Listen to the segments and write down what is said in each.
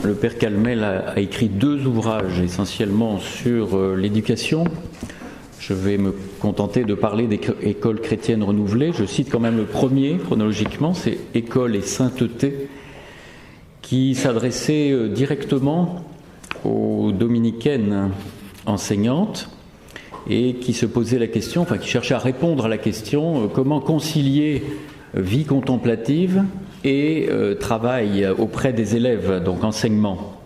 le Père Calmel a écrit 2 ouvrages essentiellement sur l'éducation. Je vais me contenter de parler des écoles chrétiennes renouvelées. Je cite quand même le premier, chronologiquement, c'est « École et sainteté », qui s'adressait directement aux dominicaines enseignantes et qui se posait la question, qui cherchait à répondre à la question comment concilier vie contemplative et travail auprès des élèves, donc enseignement.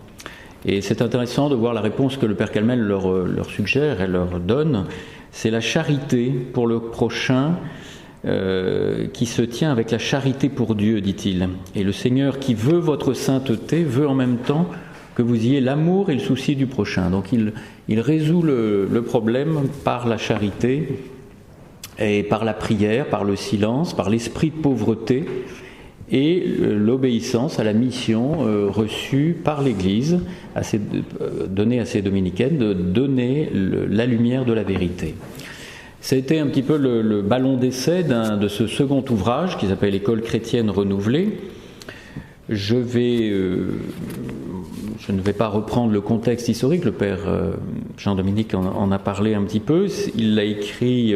Et c'est intéressant de voir la réponse que le Père Calmel leur suggère et leur donne. C'est la charité pour le prochain qui se tient avec la charité pour Dieu, dit-il. Et le Seigneur qui veut votre sainteté veut en même temps que vous ayez l'amour et le souci du prochain. Donc il résout le problème par la charité et par la prière, par le silence, par l'esprit de pauvreté et l'obéissance à la mission reçue par l'Église, donnée à ses dominicaines, de donner la lumière de la vérité. C'était un petit peu le ballon d'essai de ce second ouvrage qui s'appelle « École chrétienne renouvelée ». Je ne vais pas reprendre le contexte historique, le Père Jean-Dominique en a parlé un petit peu. Il l'a écrit,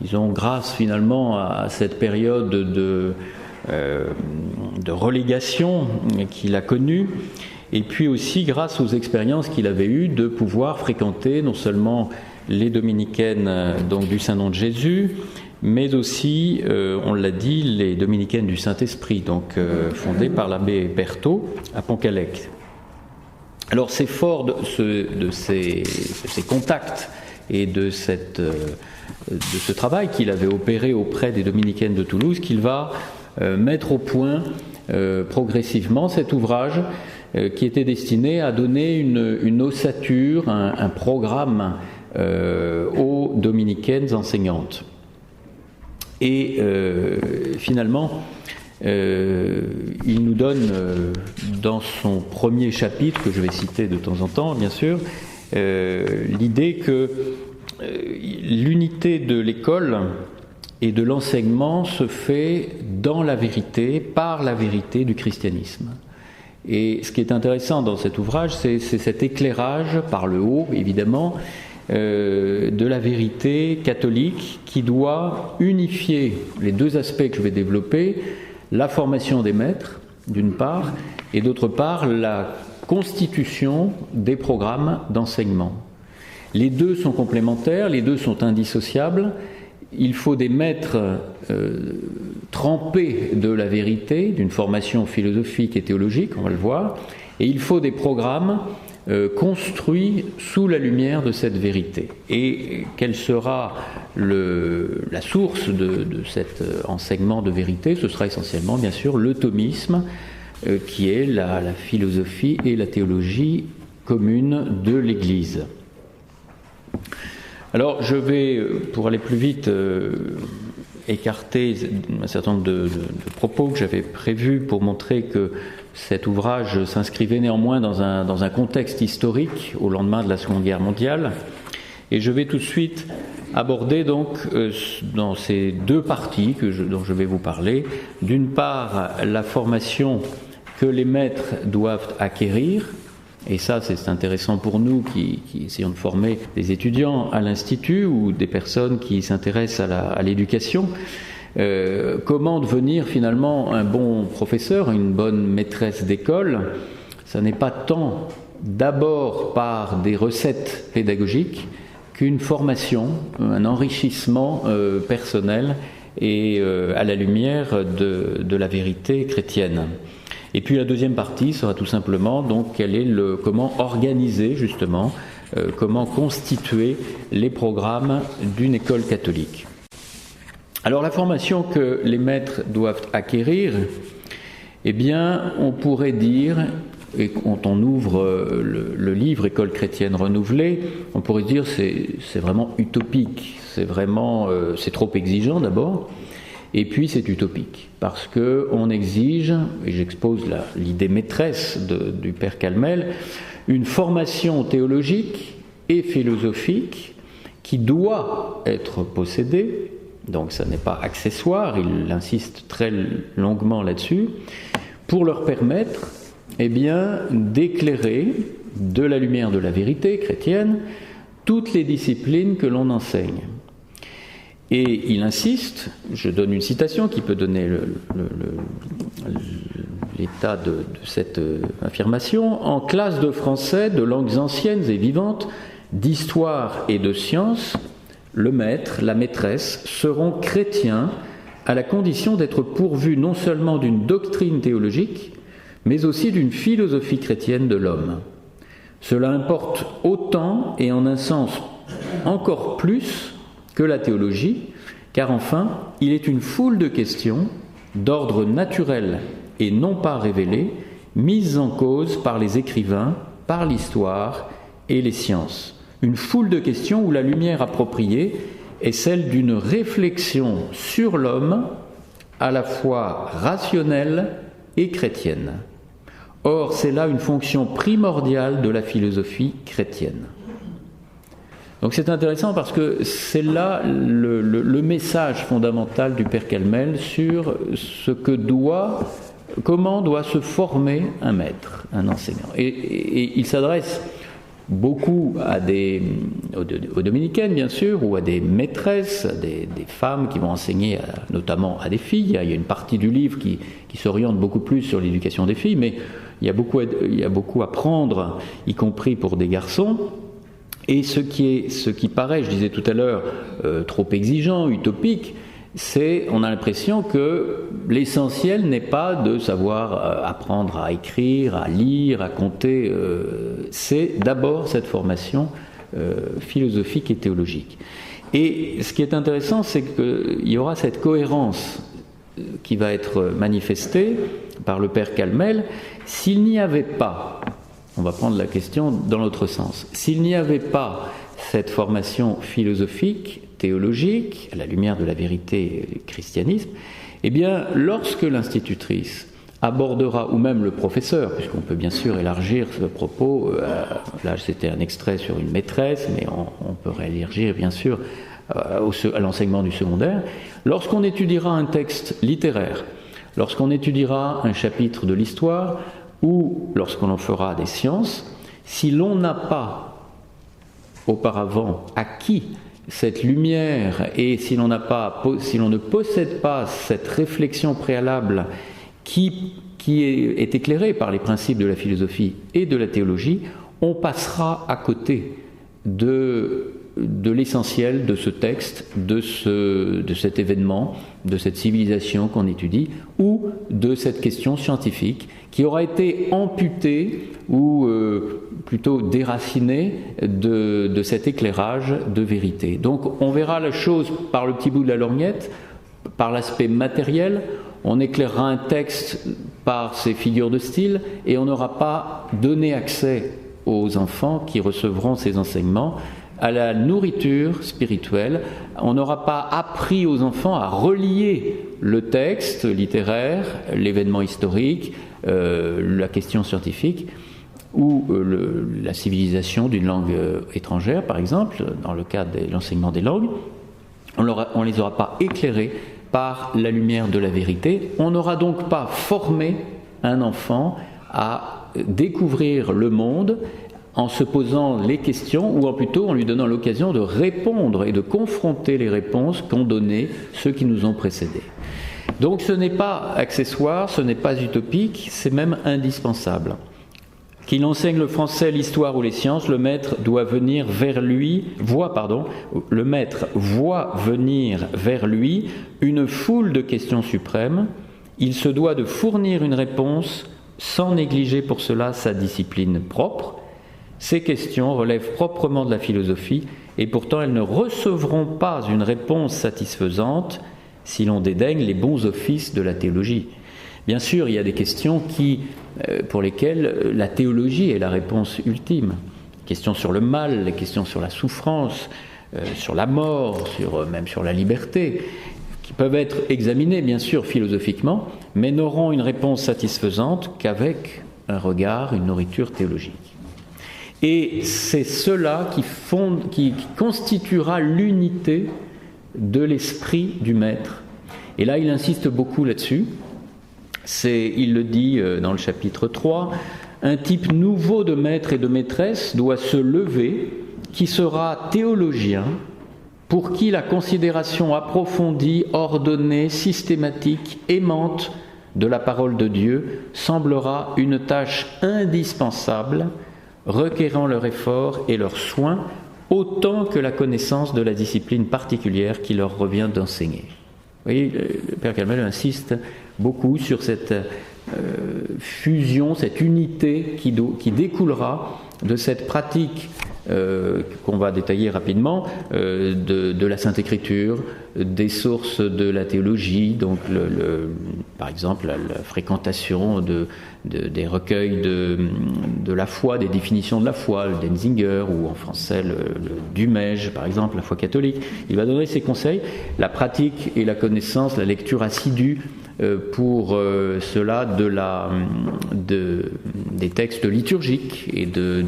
disons, grâce finalement à cette période de relégation qu'il a connue, et puis aussi grâce aux expériences qu'il avait eues de pouvoir fréquenter non seulement les dominicaines donc du Saint-Nom de Jésus, mais aussi, on l'a dit, les dominicaines du Saint-Esprit, donc fondées par l'abbé Berthaud à Pontcallec. Alors c'est fort de ces contacts et de ce travail qu'il avait opéré auprès des dominicaines de Toulouse qu'il va mettre au point progressivement cet ouvrage qui était destiné à donner une ossature, un programme aux dominicaines enseignantes. Et finalement, il nous donne dans son premier chapitre, que je vais citer de temps en temps bien sûr, l'idée que l'unité de l'école et de l'enseignement se fait dans la vérité, par la vérité du christianisme. Et ce qui est intéressant dans cet ouvrage, c'est cet éclairage par le haut, évidemment, de la vérité catholique qui doit unifier les 2 aspects que je vais développer, la formation des maîtres, d'une part, et d'autre part, la constitution des programmes d'enseignement. Les 2 sont complémentaires, les 2 sont indissociables. Il faut des maîtres trempés de la vérité, d'une formation philosophique et théologique, on va le voir, et il faut des programmes construits sous la lumière de cette vérité. Et quelle sera la source de cet enseignement de vérité? Ce sera essentiellement, bien sûr, le thomisme, qui est la philosophie et la théologie commune de l'Église. Alors je vais, pour aller plus vite, écarter un certain nombre de propos que j'avais prévus pour montrer que cet ouvrage s'inscrivait néanmoins dans un contexte historique au lendemain de la Seconde Guerre mondiale. Et je vais tout de suite aborder donc dans ces 2 parties dont je vais vous parler, d'une part la formation que les maîtres doivent acquérir, et ça c'est intéressant pour nous qui essayons de former des étudiants à l'Institut ou des personnes qui s'intéressent à l'éducation. Comment devenir finalement un bon professeur, une bonne maîtresse d'école? Ça n'est pas tant d'abord par des recettes pédagogiques qu'une formation, un enrichissement personnel et à la lumière de la vérité chrétienne. Et puis la deuxième partie sera tout simplement donc comment organiser justement, comment constituer les programmes d'une école catholique. Alors la formation que les maîtres doivent acquérir, eh bien on pourrait dire, et quand on ouvre le livre École chrétienne renouvelée, on pourrait dire c'est vraiment utopique, c'est trop exigeant d'abord, et puis c'est utopique, parce qu'on exige, et j'expose l'idée maîtresse du Père Calmel, une formation théologique et philosophique qui doit être possédée, donc ça n'est pas accessoire, il insiste très longuement là-dessus, pour leur permettre eh bien, d'éclairer de la lumière de la vérité chrétienne toutes les disciplines que l'on enseigne. Et il insiste, je donne une citation qui peut donner l'état de cette affirmation: en classe de français, de langues anciennes et vivantes, d'histoire et de sciences, le maître, la maîtresse seront chrétiens à la condition d'être pourvus non seulement d'une doctrine théologique, mais aussi d'une philosophie chrétienne de l'homme. Cela importe autant et en un sens encore plus que la théologie, car enfin, il est une foule de questions d'ordre naturel et non pas révélées, mises en cause par les écrivains, par l'histoire et les sciences. Une foule de questions où la lumière appropriée est celle d'une réflexion sur l'homme à la fois rationnelle et chrétienne. Or, c'est là une fonction primordiale de la philosophie chrétienne. Donc c'est intéressant parce que c'est là le message fondamental du Père Calmel sur ce que comment doit se former un maître, un enseignant. Et il s'adresse beaucoup aux dominicaines, bien sûr, ou à des maîtresses, des femmes qui vont enseigner notamment à des filles. Il y a une partie du livre qui s'oriente beaucoup plus sur l'éducation des filles, mais il y a beaucoup à prendre, y compris pour des garçons. Et ce qui paraît, je disais tout à l'heure, trop exigeant, utopique, on a l'impression que l'essentiel n'est pas de savoir apprendre à écrire, à lire, à compter. C'est d'abord cette formation philosophique et théologique. Et ce qui est intéressant, c'est qu'il y aura cette cohérence qui va être manifestée par le Père Calmel. S'il n'y avait pas, on va prendre la question dans l'autre sens, s'il n'y avait pas cette formation philosophique, théologique, à la lumière de la vérité et du christianisme, eh bien, lorsque l'institutrice abordera, ou même le professeur, puisqu'on peut bien sûr élargir ce propos, là c'était un extrait sur une maîtresse, mais on peut élargir bien sûr à l'enseignement du secondaire, lorsqu'on étudiera un texte littéraire, lorsqu'on étudiera un chapitre de l'histoire, ou lorsqu'on en fera des sciences, si l'on n'a pas auparavant acquis cette lumière et si l'on ne possède pas cette réflexion préalable qui est éclairée par les principes de la philosophie et de la théologie, on passera à côté de l'essentiel de ce texte, de cet événement, de cette civilisation qu'on étudie, ou de cette question scientifique qui aura été amputée ou plutôt déracinée de cet éclairage de vérité. Donc on verra la chose par le petit bout de la lorgnette, par l'aspect matériel, on éclairera un texte par ses figures de style et on n'aura pas donné accès aux enfants qui recevront ces enseignements à la nourriture spirituelle. On n'aura pas appris aux enfants à relier le texte littéraire, l'événement historique, la question scientifique ou la civilisation d'une langue étrangère, par exemple, dans le cas de l'enseignement des langues. On ne les aura pas éclairés par la lumière de la vérité. On n'aura donc pas formé un enfant à découvrir le monde en se posant les questions, ou plutôt en lui donnant l'occasion de répondre et de confronter les réponses qu'ont données ceux qui nous ont précédés. Donc ce n'est pas accessoire, ce n'est pas utopique, c'est même indispensable. Qu'il enseigne le français, l'histoire ou les sciences, le maître voit venir vers lui une foule de questions suprêmes. Il se doit de fournir une réponse sans négliger pour cela sa discipline propre. Ces questions relèvent proprement de la philosophie et pourtant elles ne recevront pas une réponse satisfaisante si l'on dédaigne les bons offices de la théologie. Bien sûr, il y a des questions pour lesquelles la théologie est la réponse ultime. Les questions sur le mal, les questions sur la souffrance, sur la mort, même sur la liberté, qui peuvent être examinées bien sûr philosophiquement, mais n'auront une réponse satisfaisante qu'avec un regard, une nourriture théologique. Et c'est cela qui constituera l'unité de l'esprit du maître. Et là, il insiste beaucoup là-dessus. Il le dit dans le chapitre 3, un type nouveau de maître et de maîtresse doit se lever, qui sera théologien, pour qui la considération approfondie, ordonnée, systématique, aimante de la parole de Dieu semblera une tâche indispensable, requérant leur effort et leur soin, autant que la connaissance de la discipline particulière qui leur revient d'enseigner. Vous voyez, le Père Calmel insiste beaucoup sur cette fusion, cette unité qui découlera de cette pratique qu'on va détailler rapidement, de la Sainte Écriture, des sources de la théologie, donc par exemple la fréquentation des recueils de la foi, des définitions de la foi, le Denzinger, ou en français le Dumège, par exemple, la foi catholique. Il va donner ses conseils, la pratique et la connaissance, la lecture assidue pour cela des textes liturgiques et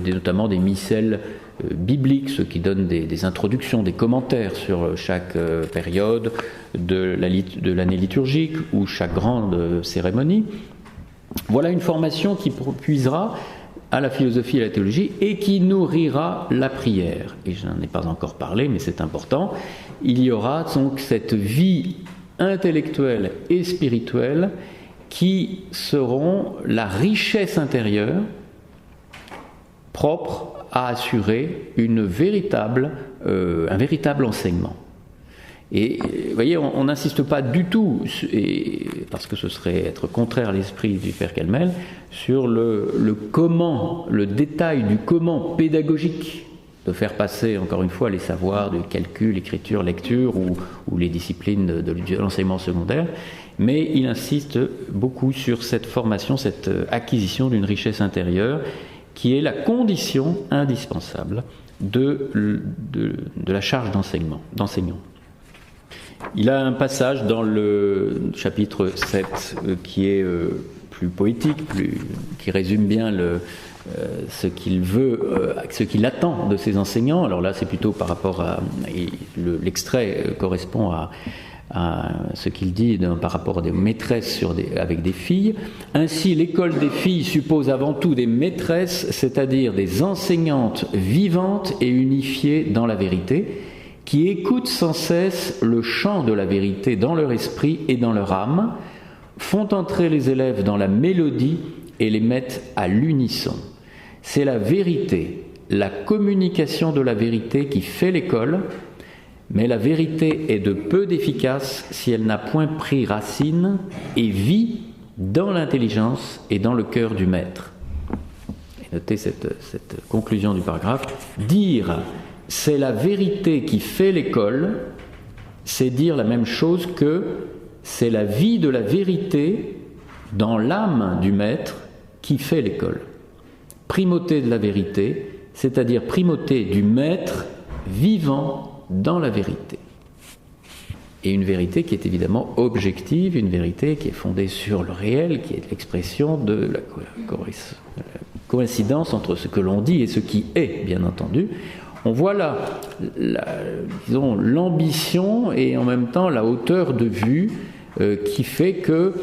notamment des missels bibliques, ceux qui donnent des introductions, des commentaires sur chaque période de l'année liturgique ou chaque grande cérémonie. Voilà une formation qui puisera à la philosophie et à la théologie et qui nourrira la prière. Et je n'en ai pas encore parlé, mais c'est important. Il y aura donc cette vie intellectuelle et spirituelle qui seront la richesse intérieure propre à assurer un véritable enseignement. Et vous voyez, on n'insiste pas du tout, parce que ce serait être contraire à l'esprit du Père Calmel, sur le comment, le détail du comment pédagogique de faire passer, encore une fois, les savoirs de calcul, écriture, lecture ou les disciplines de l'enseignement secondaire, mais il insiste beaucoup sur cette formation, cette acquisition d'une richesse intérieure qui est la condition indispensable de la charge d'enseignant. Il a un passage dans le chapitre 7 qui est plus poétique, qui résume bien ce qu'il veut, ce qu'il attend de ses enseignants. Alors là, c'est plutôt par rapport à... L'extrait correspond à ce qu'il dit par rapport à des maîtresses avec des filles. Ainsi, l'école des filles suppose avant tout des maîtresses, c'est-à-dire des enseignantes vivantes et unifiées dans la vérité, qui écoutent sans cesse le chant de la vérité dans leur esprit et dans leur âme, font entrer les élèves dans la mélodie et les mettent à l'unisson. C'est la vérité, la communication de la vérité qui fait l'école, mais la vérité est de peu d'efficace si elle n'a point pris racine et vit dans l'intelligence et dans le cœur du maître. Et notez cette conclusion du paragraphe. Dire c'est la vérité qui fait l'école, c'est dire la même chose que c'est la vie de la vérité dans l'âme du maître qui fait l'école. Primauté de la vérité, c'est-à-dire primauté du maître vivant dans la vérité. Et une vérité qui est évidemment objective, une vérité qui est fondée sur le réel, qui est l'expression de la coïncidence entre ce que l'on dit et ce qui est, bien entendu. On voit là, disons, l'ambition et en même temps la hauteur de vue qui fait que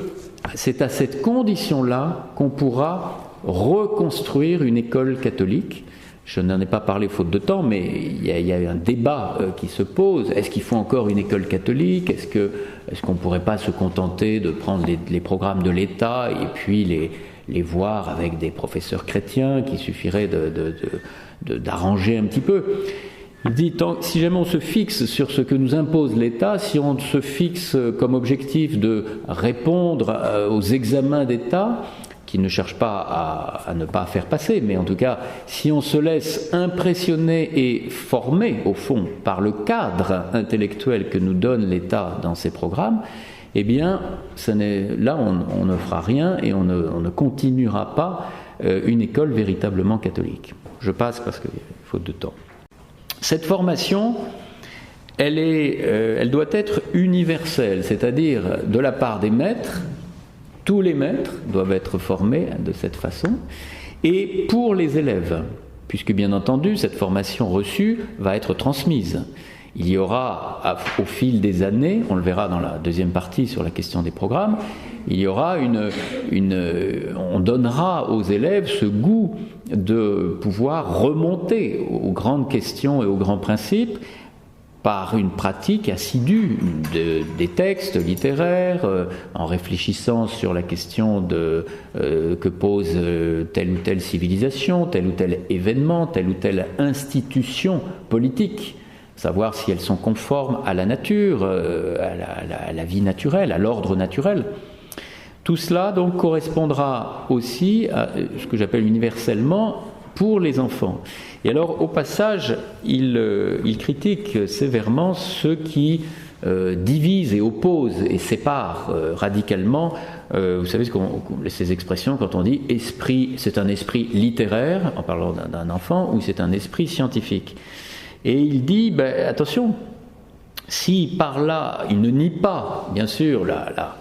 c'est à cette condition-là qu'on pourra reconstruire une école catholique. Je n'en ai pas parlé faute de temps, mais il y a un débat qui se pose. Est-ce qu'il faut encore une école catholique ? Est-ce qu'on ne pourrait pas se contenter de prendre les programmes de l'État et puis les voir avec des professeurs chrétiens qui suffirait d'arranger un petit peu ? Il dit, si jamais on se fixe sur ce que nous impose l'État, si on se fixe comme objectif de répondre aux examens d'État, qui ne cherchent pas à ne pas faire passer, mais en tout cas, si on se laisse impressionner et former, au fond, par le cadre intellectuel que nous donne l'État dans ses programmes, eh bien, là, on ne fera rien et on ne continuera pas une école véritablement catholique. Je passe parce qu'il faut de temps. Cette formation, elle doit être universelle, c'est-à-dire de la part des maîtres. Tous les maîtres doivent être formés de cette façon, et pour les élèves, puisque bien entendu, cette formation reçue va être transmise. il y aura, au fil des années, on le verra dans la deuxième partie sur la question des programmes, il y aura on donnera aux élèves ce goût de pouvoir remonter aux grandes questions et aux grands principes par une pratique assidue des textes littéraires, en réfléchissant sur la question que pose telle ou telle civilisation, tel ou tel événement, telle ou telle institution politique, savoir si elles sont conformes à la nature, à la vie naturelle, à l'ordre naturel. Tout cela donc correspondra aussi à ce que j'appelle universellement pour les enfants. Et alors, au passage, il critique sévèrement ceux qui divisent et opposent et séparent radicalement. Vous savez ces expressions quand on dit esprit, c'est un esprit littéraire, en parlant d'un enfant, ou c'est un esprit scientifique. Et il dit, attention, si par là, il ne nie pas, bien sûr, la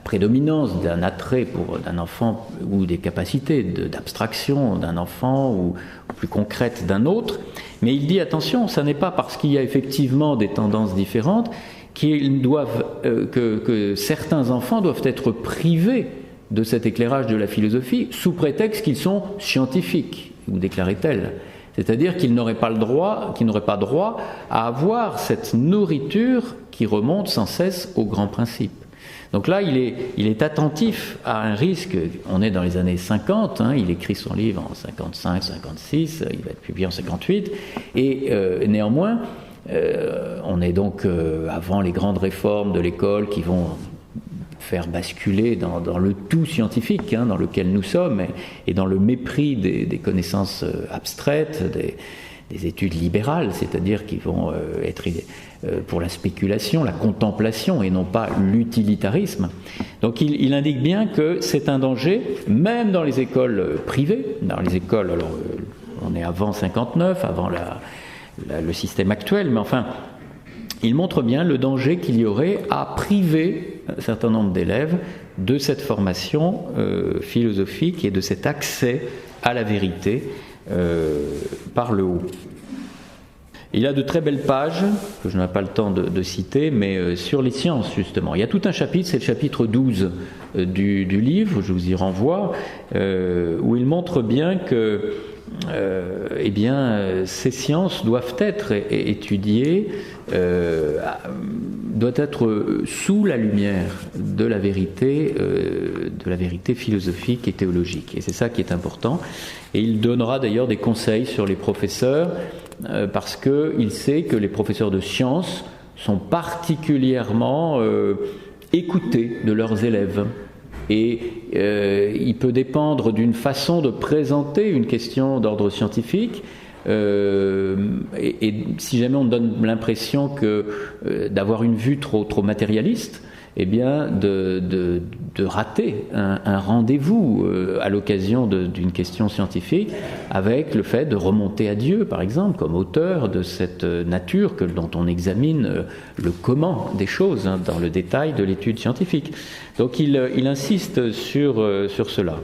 prédominance d'un attrait d'un enfant ou des capacités d'abstraction d'un enfant ou plus concrètes d'un autre, mais il dit attention, ça n'est pas parce qu'il y a effectivement des tendances différentes que certains enfants doivent être privés de cet éclairage de la philosophie sous prétexte qu'ils sont scientifiques, ou déclarait-elle. C'est-à-dire qu'ils n'auraient pas droit à avoir cette nourriture qui remonte sans cesse aux grands principes. Donc là, il est attentif à un risque. On est dans les années 50, il écrit son livre en 55, 56, il va être publié en 58, et néanmoins, on est donc avant les grandes réformes de l'école qui vont faire basculer dans le tout scientifique dans lequel nous sommes, et dans le mépris des connaissances abstraites, des études libérales, c'est-à-dire qui vont être pour la spéculation, la contemplation et non pas l'utilitarisme. Donc il indique bien que c'est un danger, même dans les écoles privées, dans les écoles, alors on est avant 59, avant le système actuel, mais enfin, il montre bien le danger qu'il y aurait à priver un certain nombre d'élèves de cette formation philosophique et de cet accès à la vérité par le haut. Il a de très belles pages, que je n'ai pas le temps de citer, mais sur les sciences, justement. Il y a tout un chapitre, c'est le chapitre 12 du livre, je vous y renvoie, où il montre bien que ces sciences doivent être étudiées, doivent être sous la lumière de la vérité philosophique et théologique. Et c'est ça qui est important. Et il donnera d'ailleurs des conseils sur les professeurs, parce qu'il sait que les professeurs de sciences sont particulièrement écoutés de leurs élèves. Et il peut dépendre d'une façon de présenter une question d'ordre scientifique, et si jamais on donne l'impression d'avoir une vue trop matérialiste, eh bien de rater un rendez-vous à l'occasion d'une question scientifique, avec le fait de remonter à Dieu, par exemple, comme auteur de cette nature dont on examine le comment des choses dans le détail de l'étude scientifique. Donc il insiste sur cela.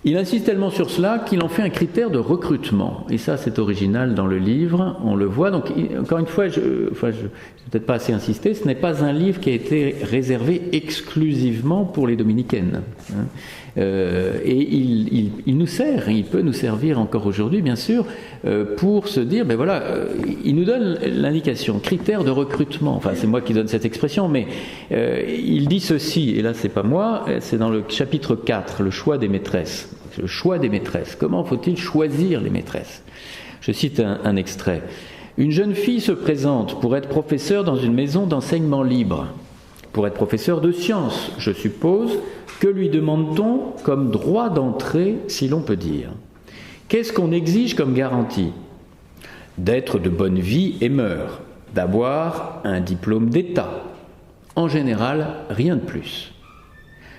Il insiste tellement sur cela qu'il en fait un critère de recrutement. Et ça, c'est original dans le livre, on le voit. Donc, encore une fois, je n'ai peut-être pas assez insisté, ce n'est pas un livre qui a été réservé exclusivement pour les dominicaines. Et il nous sert, il peut nous servir encore aujourd'hui, bien sûr, pour se dire, il nous donne l'indication, critère de recrutement. Enfin, c'est moi qui donne cette expression, mais il dit ceci, et là, c'est pas moi, c'est dans le chapitre 4, le choix des maîtresses. Le choix des maîtresses. Comment faut-il choisir les maîtresses ? Je cite un extrait. Une jeune fille se présente pour être professeure dans une maison d'enseignement libre. Pour être professeur de sciences, je suppose, que lui demande-t-on comme droit d'entrée, si l'on peut dire ? Qu'est-ce qu'on exige comme garantie ? D'être de bonne vie et mœurs, d'avoir un diplôme d'État. En général, rien de plus.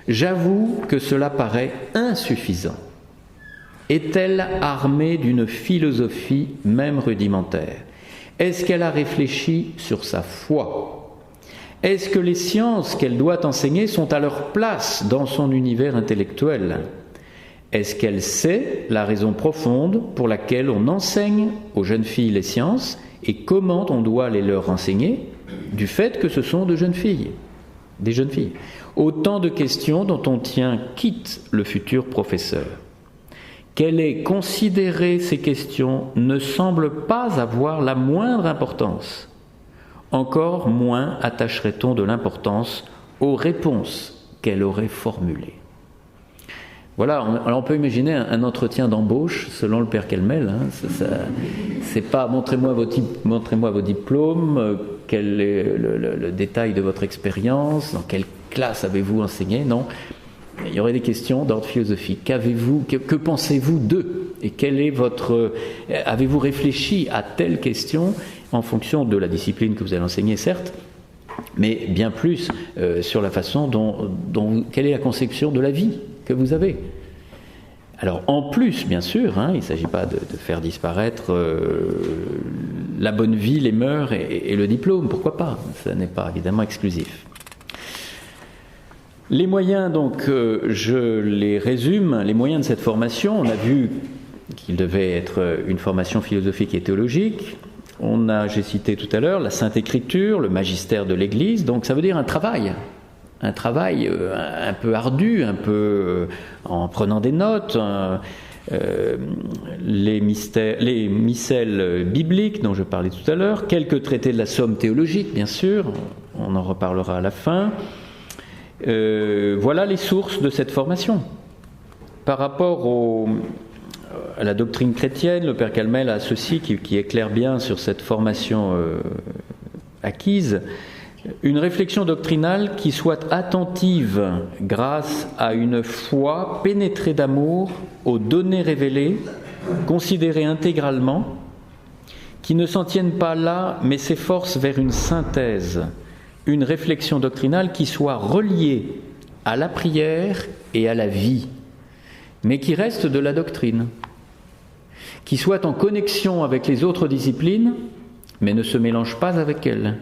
J'avoue que cela paraît insuffisant. Est-elle armée d'une philosophie même rudimentaire ? Est-ce qu'elle a réfléchi sur sa foi ? Est-ce que les sciences qu'elle doit enseigner sont à leur place dans son univers intellectuel ? Est-ce qu'elle sait la raison profonde pour laquelle on enseigne aux jeunes filles les sciences et comment on doit les leur enseigner du fait que ce sont de jeunes filles, des jeunes filles? Autant de questions dont on tient quitte le futur professeur. Qu'elle ait considéré ces questions ne semble pas avoir la moindre importance. Encore moins attacherait-on de l'importance aux réponses qu'elle aurait formulées. Voilà, alors on peut imaginer un entretien d'embauche selon le père Kelmel. C'est pas montrez-moi vos diplômes, quel est le détail de votre expérience, dans quelle classe avez-vous enseigné, non. Il y aurait des questions d'ordre philosophique. Que pensez-vous d'eux? Et avez-vous réfléchi à telle question en fonction de la discipline que vous allez enseigner, certes, mais bien plus sur la façon quelle est la conception de la vie que vous avez. Alors en plus, bien sûr, il ne s'agit pas de faire disparaître la bonne vie, les mœurs et le diplôme, pourquoi pas, ça n'est pas évidemment exclusif. Les moyens, donc, je les résume, les moyens de cette formation. On a vu qu'il devait être une formation philosophique et théologique. J'ai cité tout à l'heure la Sainte Écriture, le magistère de l'Église, donc ça veut dire un travail un peu ardu, un peu en prenant des notes, les missels bibliques dont je parlais tout à l'heure, quelques traités de la somme théologique, bien sûr, on en reparlera à la fin. Voilà les sources de cette formation. Par rapport à la doctrine chrétienne, le père Calmel a ceci qui éclaire bien sur cette formation acquise. Une réflexion doctrinale qui soit attentive grâce à une foi pénétrée d'amour aux données révélées, considérées intégralement, qui ne s'en tienne pas là, mais s'efforce vers une synthèse, une réflexion doctrinale qui soit reliée à la prière et à la vie, mais qui reste de la doctrine, qui soit en connexion avec les autres disciplines, mais ne se mélange pas avec elles.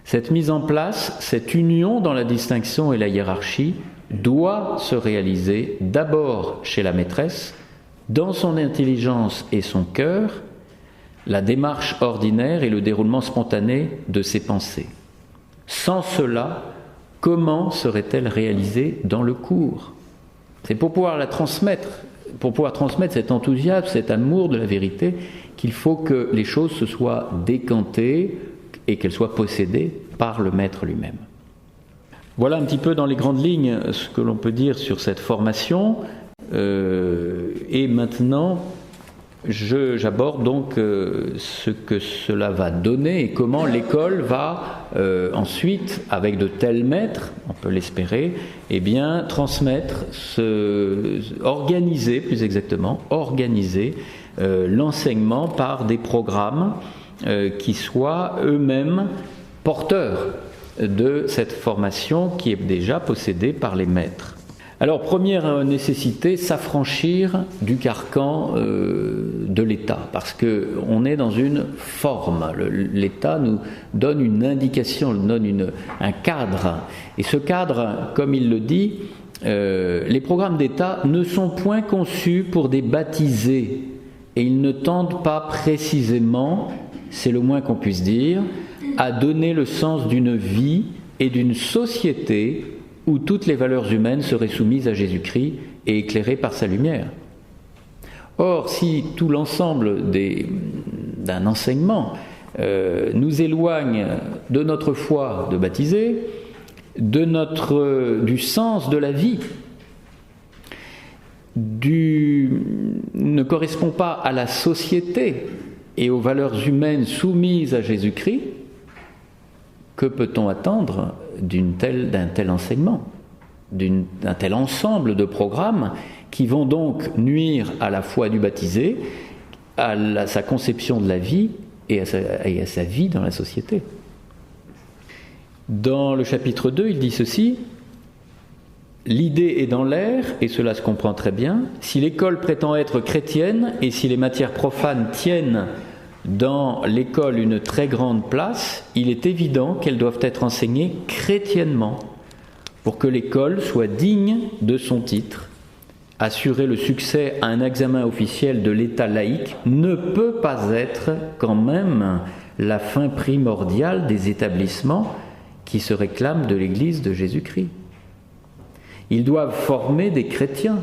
Cette mise en place, cette union dans la distinction et la hiérarchie doit se réaliser d'abord chez la maîtresse, dans son intelligence et son cœur, la démarche ordinaire et le déroulement spontané de ses pensées. Sans cela, comment serait-elle réalisée dans le cours? C'est pour pouvoir la transmettre, cet enthousiasme, cet amour de la vérité, qu'il faut que les choses se soient décantées et qu'elles soient possédées par le maître lui-même. Voilà un petit peu dans les grandes lignes ce que l'on peut dire sur cette formation. Et maintenant, j'aborde donc ce que cela va donner et comment l'école va ensuite, avec de tels maîtres, on peut l'espérer, transmettre, organiser l'enseignement par des programmes qui soient eux-mêmes porteurs de cette formation qui est déjà possédée par les maîtres. Alors, première nécessité, s'affranchir du carcan de l'État, parce qu'on est dans une forme. L'État nous donne une indication, nous donne un cadre. Et ce cadre, comme il le dit, les programmes d'État ne sont point conçus pour des baptisés, et ils ne tendent pas précisément, c'est le moins qu'on puisse dire, à donner le sens d'une vie et d'une société où toutes les valeurs humaines seraient soumises à Jésus-Christ et éclairées par sa lumière. Or, si tout l'ensemble d'un enseignement nous éloigne de notre foi de baptisé, du sens de la vie, ne correspond pas à la société et aux valeurs humaines soumises à Jésus-Christ, que peut-on attendre d'un tel enseignement, d'un tel ensemble de programmes qui vont donc nuire à la foi du baptisé, à sa conception de la vie et à sa vie dans la société. Dans le chapitre 2, il dit ceci: l'idée est dans l'air, et cela se comprend très bien. Si l'école prétend être chrétienne et si les matières profanes tiennent dans l'école une très grande place, il est évident qu'elles doivent être enseignées chrétiennement pour que l'école soit digne de son titre, assurer le succès à un examen officiel de l'État laïque ne peut pas être quand même la fin primordiale des établissements qui se réclament de l'Église de Jésus-Christ. Ils doivent former des chrétiens.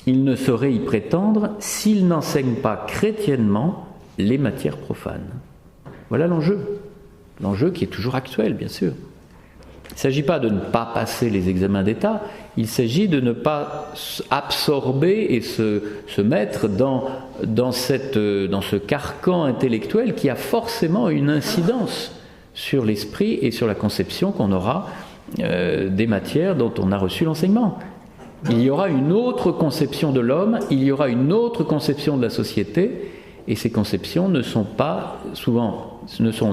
Ils ne sauraient y prétendre s'ils n'enseignent pas chrétiennement les matières profanes. Voilà l'enjeu qui est toujours actuel, bien sûr. Il ne s'agit pas de ne pas passer les examens d'État, il s'agit de ne pas absorber et se mettre dans ce carcan intellectuel qui a forcément une incidence sur l'esprit et sur la conception qu'on aura des matières dont on a reçu l'enseignement. Il y aura une autre conception de l'homme, il y aura une autre conception de la société, et ces conceptions ne sont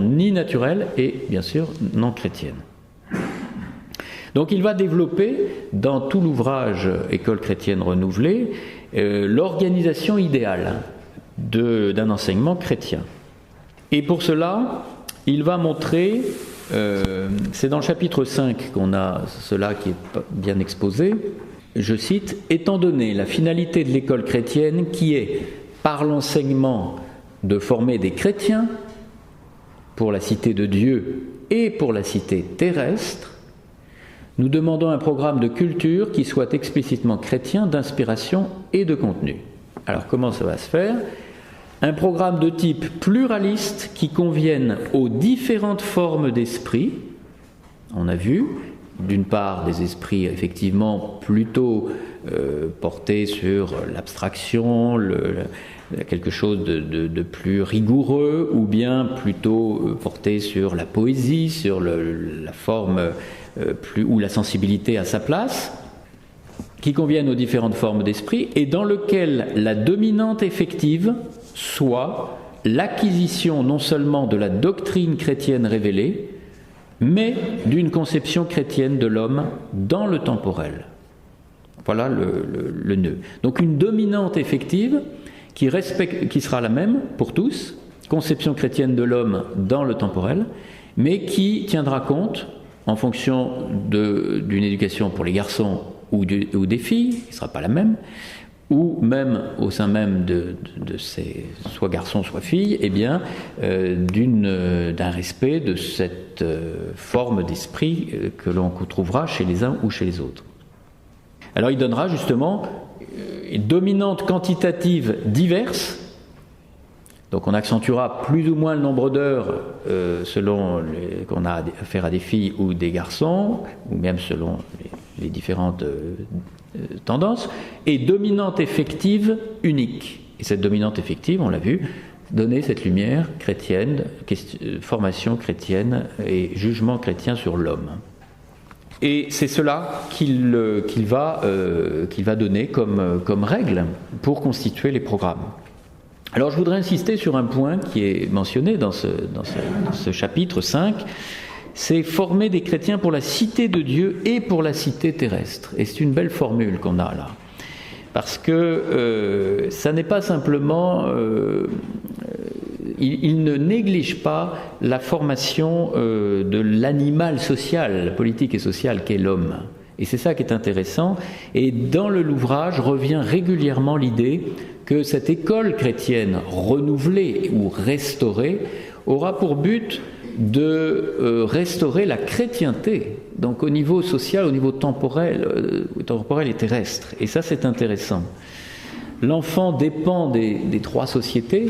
ni naturelles et bien sûr non chrétiennes. Donc il va développer dans tout l'ouvrage École chrétienne renouvelée l'organisation idéale d'un enseignement chrétien. Et pour cela, il va montrer, c'est dans le chapitre 5 qu'on a cela qui est bien exposé, je cite, « Étant donné la finalité de l'école chrétienne qui est, par l'enseignement, de former des chrétiens pour la cité de Dieu et pour la cité terrestre, nous demandons un programme de culture qui soit explicitement chrétien, d'inspiration et de contenu. » Alors comment ça va se faire ? Un programme de type pluraliste qui convienne aux différentes formes d'esprit. On a vu, d'une part, des esprits effectivement plutôt portés sur l'abstraction, quelque chose de plus rigoureux, ou bien plutôt portés sur la poésie, sur la forme où la sensibilité a sa place, qui conviennent aux différentes formes d'esprit, et dans lequel la dominante effective soit l'acquisition non seulement de la doctrine chrétienne révélée, mais d'une conception chrétienne de l'homme dans le temporel. Voilà le nœud. Donc une dominante effective qui sera la même pour tous, conception chrétienne de l'homme dans le temporel, mais qui tiendra compte, en fonction d'une éducation pour les garçons ou des filles, qui ne sera pas la même, ou même au sein même de ces soit garçons soit filles, eh bien d'un respect de cette forme d'esprit que l'on trouvera chez les uns ou chez les autres. Alors il donnera justement une dominante quantitative diverse. Donc on accentuera plus ou moins le nombre d'heures selon qu'on a affaire à des filles ou des garçons, ou même selon les différentes tendances, et dominante effective unique. Et cette dominante effective, on l'a vu, donner cette lumière chrétienne, formation chrétienne et jugement chrétien sur l'homme. Et c'est cela qu'il va donner comme règle pour constituer les programmes. Alors je voudrais insister sur un point qui est mentionné dans ce chapitre 5, c'est former des chrétiens pour la cité de Dieu et pour la cité terrestre. Et c'est une belle formule qu'on a là. Parce que ça n'est pas simplement... il ne néglige pas la formation de l'animal social, politique et social qu'est l'homme. Et c'est ça qui est intéressant. Et dans l'ouvrage revient régulièrement l'idée que cette école chrétienne renouvelée ou restaurée aura pour but de restaurer la chrétienté, donc au niveau social, au niveau temporel et terrestre. Et ça, c'est intéressant. L'enfant dépend des trois sociétés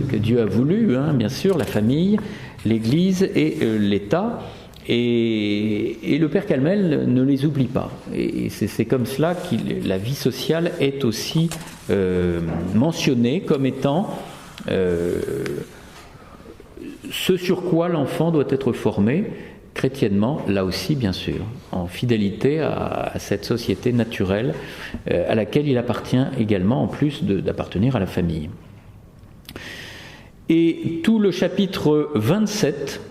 que Dieu a voulu, bien sûr, la famille, l'Église et l'État. Et le Père Calmel ne les oublie pas. Et c'est comme cela que la vie sociale est aussi mentionnée comme étant ce sur quoi l'enfant doit être formé chrétiennement, là aussi bien sûr, en fidélité à cette société naturelle à laquelle il appartient également, en plus d'appartenir à la famille. Et tout le chapitre 27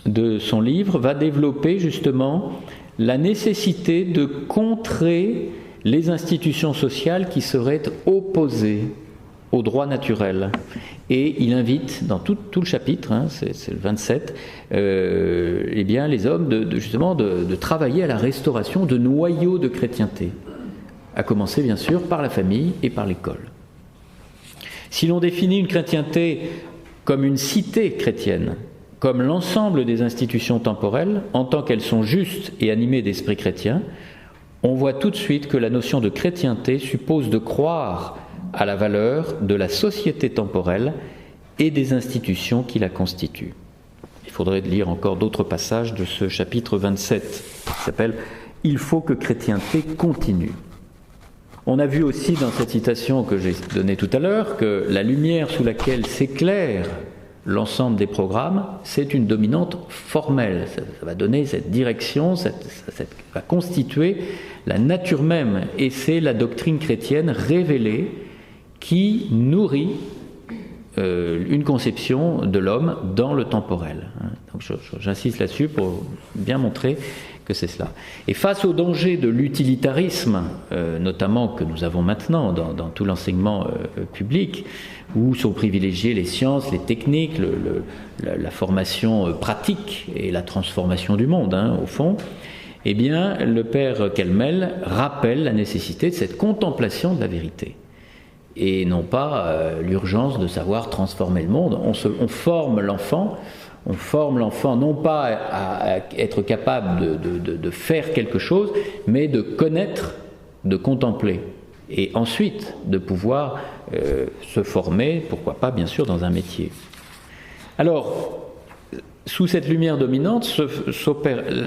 de son livre va développer justement la nécessité de contrer les institutions sociales qui seraient opposées au droit naturel. Et il invite, dans tout le chapitre, c'est le 27, eh bien, les hommes justement de travailler à la restauration de noyaux de chrétienté. à commencer bien sûr par la famille et par l'école. Si l'on définit une chrétienté comme une cité chrétienne, comme l'ensemble des institutions temporelles, en tant qu'elles sont justes et animées d'esprit chrétien, on voit tout de suite que la notion de chrétienté suppose de croire à la valeur de la société temporelle et des institutions qui la constituent. Il faudrait lire encore d'autres passages de ce chapitre 27, qui s'appelle « Il faut que chrétienté continue ». On a vu aussi dans cette citation que j'ai donnée tout à l'heure que la lumière sous laquelle s'éclaire l'ensemble des programmes, c'est une dominante formelle. Ça va donner cette direction, ça va constituer la nature même. Et c'est la doctrine chrétienne révélée qui nourrit une conception de l'homme dans le temporel. Donc j'insiste là-dessus pour bien montrer que c'est cela. Et face au danger de l'utilitarisme, notamment que nous avons maintenant dans tout l'enseignement public, où sont privilégiées les sciences, les techniques, la formation pratique et la transformation du monde, au fond, eh bien, le père Kelmel rappelle la nécessité de cette contemplation de la vérité. Et non pas l'urgence de savoir transformer le monde. On forme l'enfant non pas à être capable de faire quelque chose, mais de connaître, de contempler. Et ensuite de pouvoir se former, pourquoi pas bien sûr dans un métier. Alors, sous cette lumière dominante,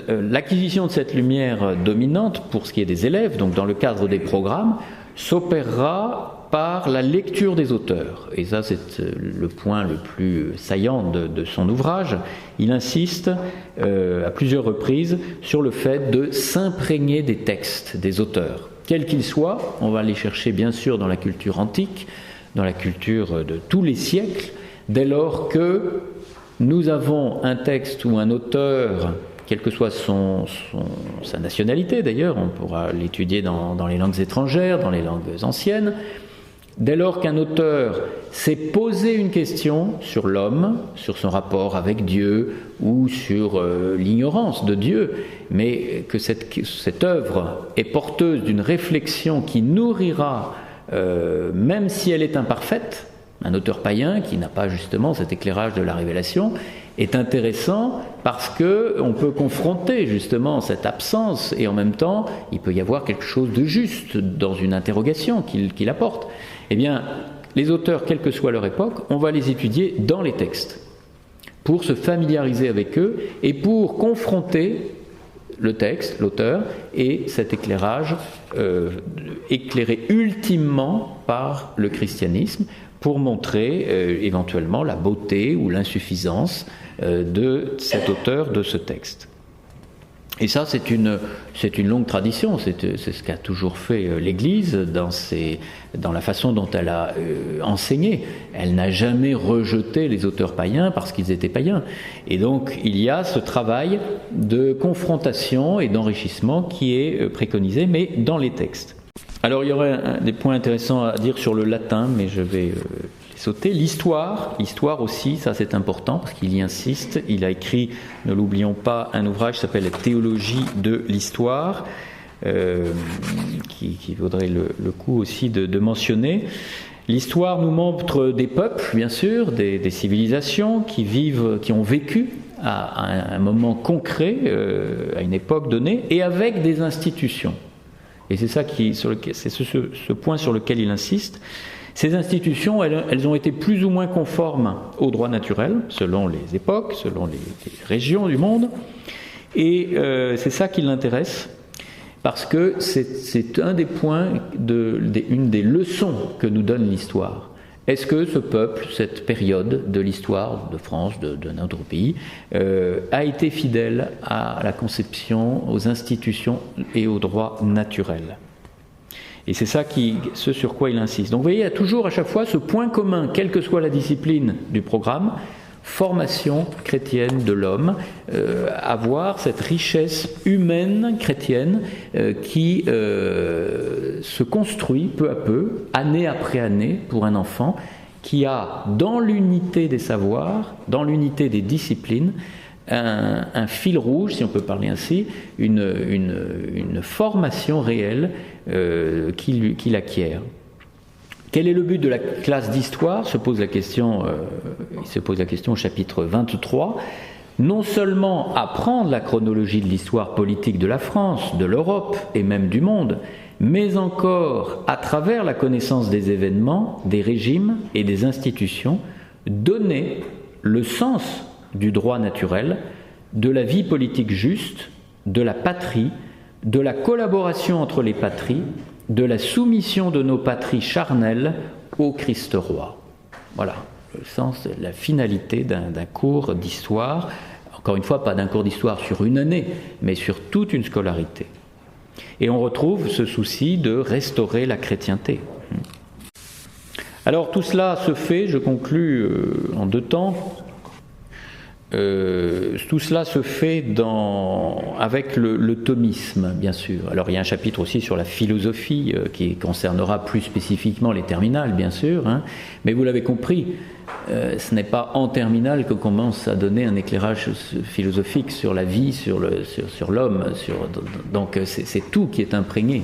l'acquisition de cette lumière dominante pour ce qui est des élèves, donc dans le cadre des programmes, s'opérera par la lecture des auteurs. Et ça, c'est le point le plus saillant de son ouvrage. Il insiste à plusieurs reprises sur le fait de s'imprégner des textes des auteurs. Quels qu'ils soient, on va les chercher bien sûr dans la culture antique, dans la culture de tous les siècles, dès lors que nous avons un texte ou un auteur, quelle que soit sa nationalité d'ailleurs, on pourra l'étudier dans les langues étrangères, dans les langues anciennes, dès lors qu'un auteur s'est posé une question sur l'homme, sur son rapport avec Dieu ou sur l'ignorance de Dieu, mais que cette œuvre est porteuse d'une réflexion qui nourrira, même si elle est imparfaite, un auteur païen qui n'a pas justement cet éclairage de la révélation, est intéressant parce qu'on peut confronter justement cette absence et en même temps il peut y avoir quelque chose de juste dans une interrogation qu'il apporte. Eh bien, les auteurs, quelle que soit leur époque, on va les étudier dans les textes pour se familiariser avec eux et pour confronter le texte, l'auteur, et cet éclairage éclairé ultimement par le christianisme pour montrer éventuellement la beauté ou l'insuffisance de cet auteur, de ce texte. Et ça, c'est une longue tradition, c'est ce qu'a toujours fait l'Église dans la façon dont elle a enseigné. Elle n'a jamais rejeté les auteurs païens parce qu'ils étaient païens. Et donc, il y a ce travail de confrontation et d'enrichissement qui est préconisé, mais dans les textes. Alors, il y aurait des points intéressants à dire sur le latin, mais je vais les sauter. L'histoire aussi, ça c'est important parce qu'il y insiste. Il a écrit, ne l'oublions pas, un ouvrage qui s'appelle « La théologie de l'histoire », qui vaudrait le coup aussi de mentionner. L'histoire nous montre des peuples, bien sûr, des civilisations qui ont vécu à un moment concret, à une époque donnée, et avec des institutions. Et c'est ça c'est ce point sur lequel il insiste. Ces institutions, elles ont été plus ou moins conformes au droit naturel, selon les époques, selon les régions du monde. Et c'est ça qui l'intéresse, parce que c'est un des points, une des leçons que nous donne l'histoire. Est-ce que ce peuple, cette période de l'histoire de France, de notre pays, a été fidèle à la conception, aux institutions et au droit naturel ? Et c'est ça ce sur quoi il insiste. Donc vous voyez, il y a toujours à chaque fois ce point commun, quelle que soit la discipline du programme, formation chrétienne de l'homme, avoir cette richesse humaine chrétienne qui se construit peu à peu, année après année, pour un enfant qui a, dans l'unité des savoirs, dans l'unité des disciplines, un fil rouge, si on peut parler ainsi, une formation réelle qu'il acquiert. Quel est le but de la classe d'histoire ? Il se pose la question au chapitre 23. Non seulement apprendre la chronologie de l'histoire politique de la France, de l'Europe et même du monde, mais encore, à travers la connaissance des événements, des régimes et des institutions, donner le sens du droit naturel, de la vie politique juste, de la patrie, de la collaboration entre les patries, de la soumission de nos patries charnelles au Christ roi. Voilà le sens, la finalité d'un cours d'histoire. Encore une fois, pas d'un cours d'histoire sur une année, mais sur toute une scolarité. Et on retrouve ce souci de restaurer la chrétienté. Alors tout cela se fait, je conclus en 2 temps, tout cela se fait avec le thomisme, bien sûr. Alors il y a un chapitre aussi sur la philosophie qui concernera plus spécifiquement les terminales, bien sûr, hein, mais vous l'avez compris, ce n'est pas en terminale que commence à donner un éclairage philosophique sur la vie, sur l'homme, donc c'est tout qui est imprégné.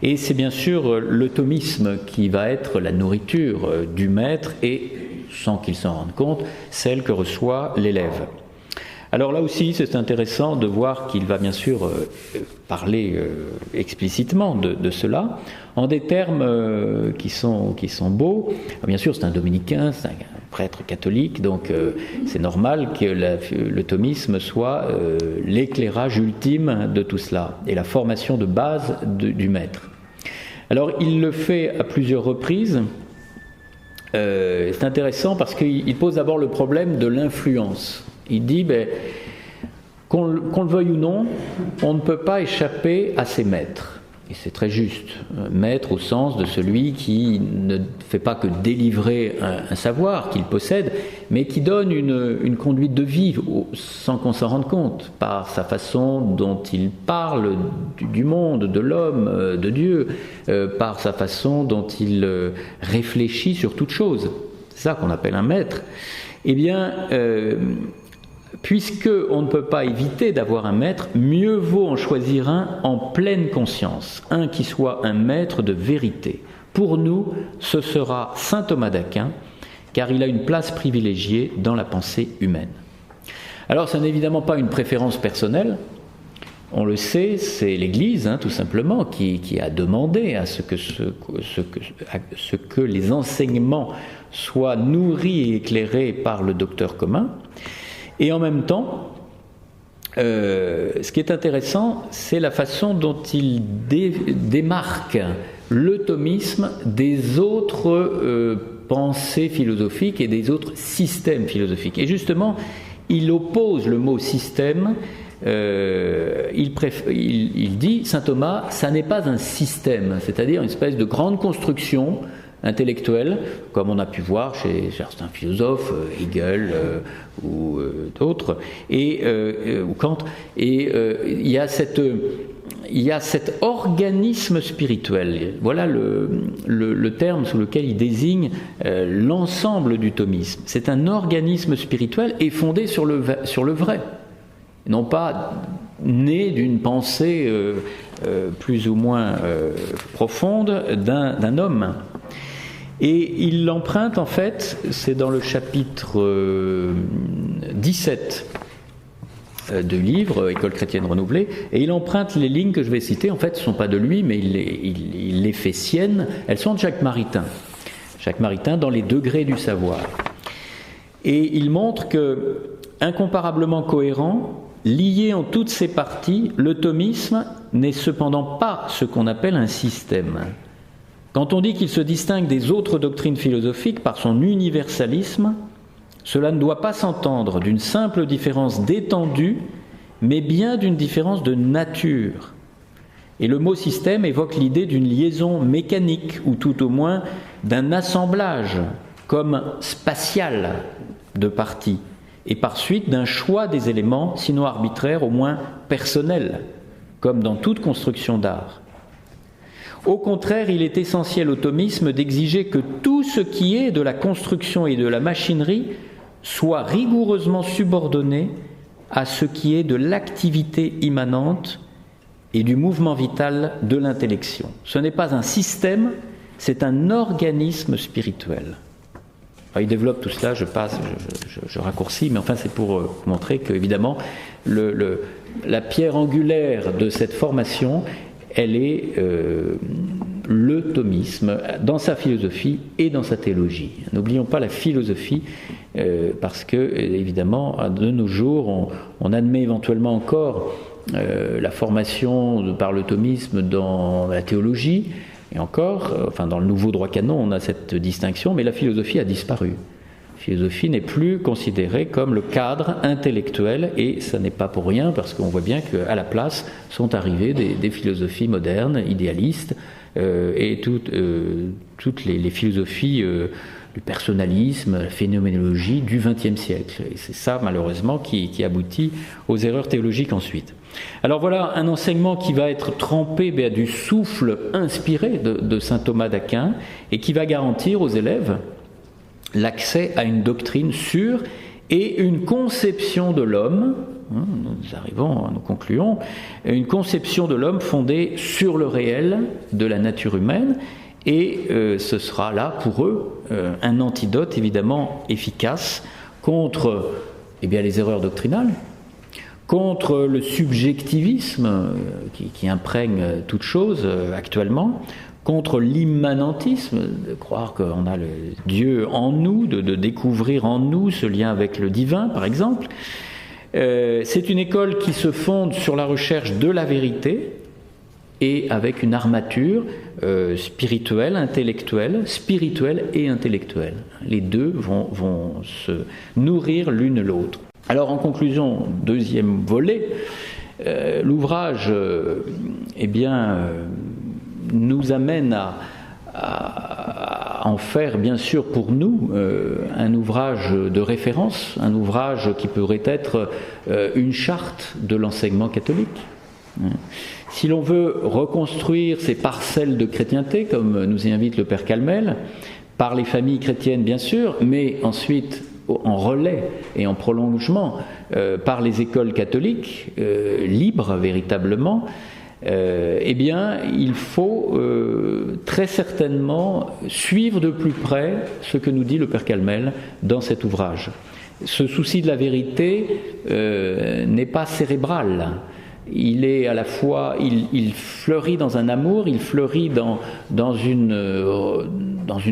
Et c'est bien sûr le thomisme qui va être la nourriture du maître et, sans qu'il s'en rende compte, celle que reçoit l'élève. Alors là aussi, c'est intéressant de voir qu'il va bien sûr parler explicitement de cela, en des termes qui sont beaux. Bien sûr, c'est un dominicain, c'est un prêtre catholique, donc c'est normal que le thomisme soit l'éclairage ultime de tout cela, et la formation de base du maître. Alors, il le fait à plusieurs reprises. C'est intéressant parce qu'il pose d'abord le problème de l'influence. Il dit, qu'on le veuille ou non, on ne peut pas échapper à ses maîtres. Et c'est très juste. Maître au sens de celui qui ne fait pas que délivrer un savoir qu'il possède, mais qui donne une conduite de vie sans qu'on s'en rende compte, par sa façon dont il parle du monde, de l'homme, de Dieu, par sa façon dont il réfléchit sur toute chose. C'est ça qu'on appelle un maître. Eh bien, puisque on ne peut pas éviter d'avoir un maître, mieux vaut en choisir un en pleine conscience, un qui soit un maître de vérité. Pour nous, ce sera saint Thomas d'Aquin, car il a une place privilégiée dans la pensée humaine. Alors, ce n'est évidemment pas une préférence personnelle. On le sait, c'est l'Église, tout simplement, qui a demandé à ce que les enseignements soient nourris et éclairés par le docteur commun. Et en même temps, ce qui est intéressant, c'est la façon dont il démarque le thomisme des autres pensées philosophiques et des autres systèmes philosophiques. Et justement, il oppose le mot système. Il dit, saint Thomas, ça n'est pas un système, c'est-à-dire une espèce de grande construction intellectuelle, comme on a pu voir chez certains philosophes, Hegel ou d'autres, ou Kant. Et il y a cet organisme spirituel. Voilà le terme sous lequel il désigne l'ensemble du thomisme. C'est un organisme spirituel et fondé sur le vrai, non pas né d'une pensée plus ou moins profonde d'un homme. Et il l'emprunte, en fait, c'est dans le chapitre 17 du livre École chrétienne renouvelée, et il emprunte les lignes que je vais citer. En fait, ce ne sont pas de lui, mais il les fait siennes. Elles sont de Jacques Maritain. Jacques Maritain dans les degrés du savoir. Et il montre que, incomparablement cohérent, lié en toutes ses parties, le thomisme n'est cependant pas ce qu'on appelle un système. Quand on dit qu'il se distingue des autres doctrines philosophiques par son universalisme, cela ne doit pas s'entendre d'une simple différence d'étendue, mais bien d'une différence de nature. Et le mot système évoque l'idée d'une liaison mécanique, ou tout au moins d'un assemblage, comme spatial, de parties, et par suite d'un choix des éléments, sinon arbitraire, au moins personnel, comme dans toute construction d'art. Au contraire, il est essentiel au thomisme d'exiger que tout ce qui est de la construction et de la machinerie soit rigoureusement subordonné à ce qui est de l'activité immanente et du mouvement vital de l'intellection. Ce n'est pas un système, c'est un organisme spirituel. Alors, il développe tout cela, je raccourcis, mais enfin c'est pour montrer que, évidemment, la pierre angulaire de cette formation, elle est le thomisme dans sa philosophie et dans sa théologie. N'oublions pas la philosophie, parce que, évidemment, de nos jours, on admet éventuellement encore la formation par le thomisme dans la théologie, et encore, enfin dans le nouveau droit canon, on a cette distinction, mais la philosophie a disparu. La philosophie n'est plus considérée comme le cadre intellectuel, et ça n'est pas pour rien, parce qu'on voit bien qu'à la place sont arrivées des philosophies modernes, idéalistes, et toutes les philosophies du personnalisme, la phénoménologie du XXe siècle. Et c'est ça, malheureusement, qui aboutit aux erreurs théologiques ensuite. Alors voilà un enseignement qui va être trempé du souffle inspiré de saint Thomas d'Aquin et qui va garantir aux élèves l'accès à une doctrine sûre et une conception de l'homme, nous concluons, une conception de l'homme fondée sur le réel de la nature humaine, et ce sera là pour eux un antidote évidemment efficace contre les erreurs doctrinales, contre le subjectivisme qui imprègne toute chose actuellement, contre l'immanentisme, de croire qu'on a le Dieu en nous, de découvrir en nous ce lien avec le divin, par exemple. C'est une école qui se fonde sur la recherche de la vérité et avec une armature spirituelle, intellectuelle, spirituelle et intellectuelle. Les deux vont se nourrir l'une l'autre. Alors en conclusion, deuxième volet, l'ouvrage nous amène à en faire bien sûr pour nous un ouvrage de référence, un ouvrage qui pourrait être une charte de l'enseignement catholique. Si l'on veut reconstruire ces parcelles de chrétienté, comme nous y invite le Père Calmel, par les familles chrétiennes bien sûr, mais ensuite en relais et en prolongement par les écoles catholiques, libres véritablement, il faut très certainement suivre de plus près ce que nous dit le Père Calmel dans cet ouvrage. Ce souci de la vérité n'est pas cérébral. Il est à la fois, il fleurit dans un amour, il fleurit dans une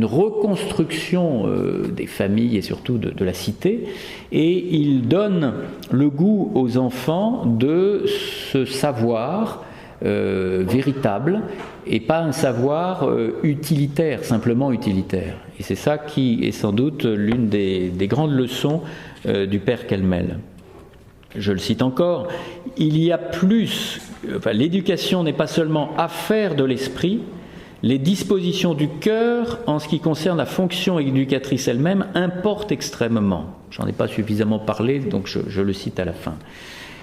reconstruction des familles et surtout de la cité, et il donne le goût aux enfants de ce savoir véritable et pas un savoir utilitaire, simplement utilitaire. Et c'est ça qui est sans doute l'une des grandes leçons du Père Calmel. Je le cite encore, il y a plus, l'éducation n'est pas seulement affaire de l'esprit, les dispositions du cœur en ce qui concerne la fonction éducatrice elle-même importent extrêmement. J'en ai pas suffisamment parlé, donc je le cite à la fin.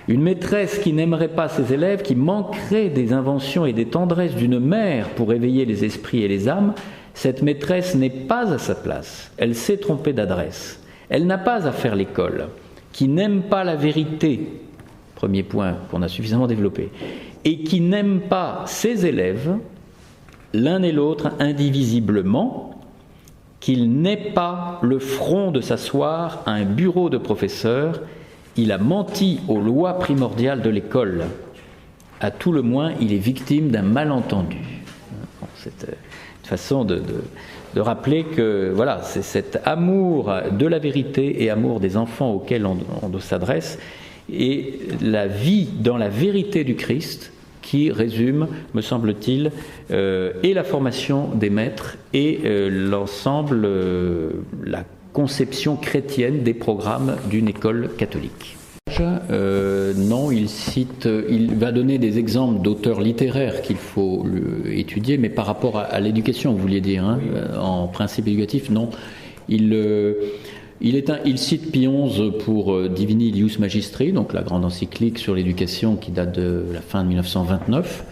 Une maîtresse qui n'aimerait pas ses élèves, qui manquerait des inventions et des tendresses d'une mère pour éveiller les esprits et les âmes, cette maîtresse n'est pas à sa place, elle s'est trompée d'adresse. Elle n'a pas à faire l'école. Qui n'aime pas la vérité, premier point qu'on a suffisamment développé, et qui n'aime pas ses élèves, l'un et l'autre indivisiblement, qu'il n'ait pas le front de s'asseoir à un bureau de professeur, il a menti aux lois primordiales de l'école. À tout le moins, il est victime d'un malentendu. Bon, c'est une façon de rappeler que voilà, c'est cet amour de la vérité et amour des enfants auxquels on s'adresse, et la vie dans la vérité du Christ qui résume, me semble-t-il, et la formation des maîtres et l'ensemble, la conception chrétienne des programmes d'une école catholique. Non, il va donner des exemples d'auteurs littéraires qu'il faut étudier, mais par rapport à l'éducation, vous vouliez dire, hein, en principe éducatif, non. Il cite Pie XI pour Divini Lius Magistri, donc la grande encyclique sur l'éducation qui date de la fin de 1929.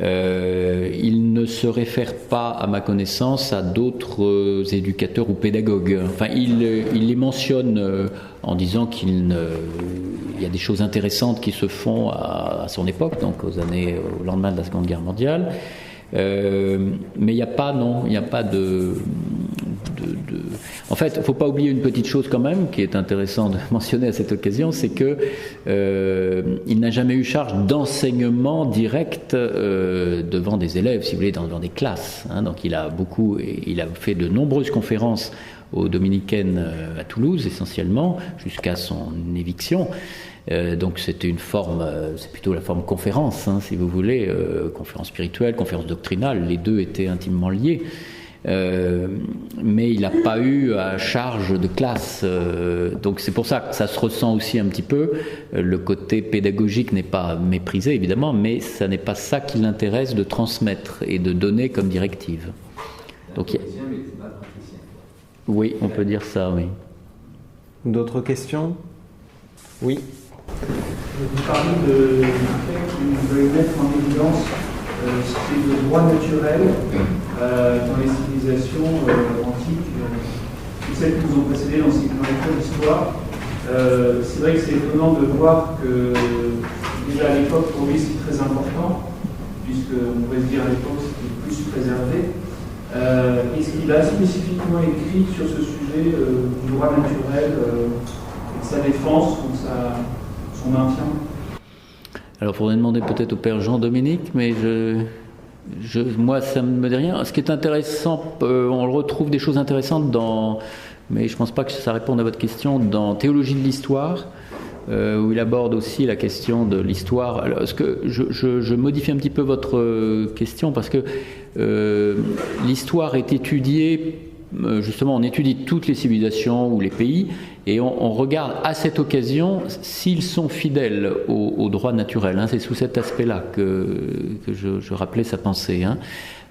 Il ne se réfère pas, à ma connaissance, à d'autres éducateurs ou pédagogues. Enfin, il les mentionne en disant qu'il y a des choses intéressantes qui se font à son époque, donc au lendemain de la Seconde Guerre mondiale. Mais il n'y a pas, de... En fait, il ne faut pas oublier une petite chose quand même, qui est intéressant de mentionner à cette occasion, c'est que il n'a jamais eu charge d'enseignement direct devant des élèves, si vous voulez, dans des classes. Hein. Donc il a fait de nombreuses conférences aux Dominicaines à Toulouse, essentiellement, jusqu'à son éviction. Donc c'était une forme, c'est plutôt la forme conférence, hein, si vous voulez, conférence spirituelle, conférence doctrinale, les deux étaient intimement liés. Mais il n'a pas eu à charge de classe, donc c'est pour ça que ça se ressent aussi un petit peu. Le côté pédagogique n'est pas méprisé évidemment, mais ça n'est pas ça qui l'intéresse de transmettre et de donner comme directive. Donc, oui, on peut dire ça, oui. D'autres questions? Oui. Vous parlez du fait que vous voulez mettre en évidence ce qui est le droit naturel dans les civilisations antiques, toutes celles qui nous ont précédées dans l'histoire. C'est vrai que c'est étonnant de voir que déjà à l'époque, pour lui, c'est très important, puisqu'on pourrait se dire à l'époque c'était plus préservé. Est-ce qu'il a spécifiquement écrit sur ce sujet du droit naturel, de sa défense ou son maintien? Alors, il faudrait demander peut-être au père Jean-Dominique, mais moi, ça ne me dit rien. Ce qui est intéressant, on retrouve des choses intéressantes mais je ne pense pas que ça réponde à votre question, dans Théologie de l'histoire, où il aborde aussi la question de l'histoire. Alors, je modifie un petit peu votre question, parce que l'histoire est étudiée, justement, on étudie toutes les civilisations ou les pays, et on regarde à cette occasion s'ils sont fidèles au droit naturel. Hein. C'est sous cet aspect-là que je rappelais sa pensée. Hein.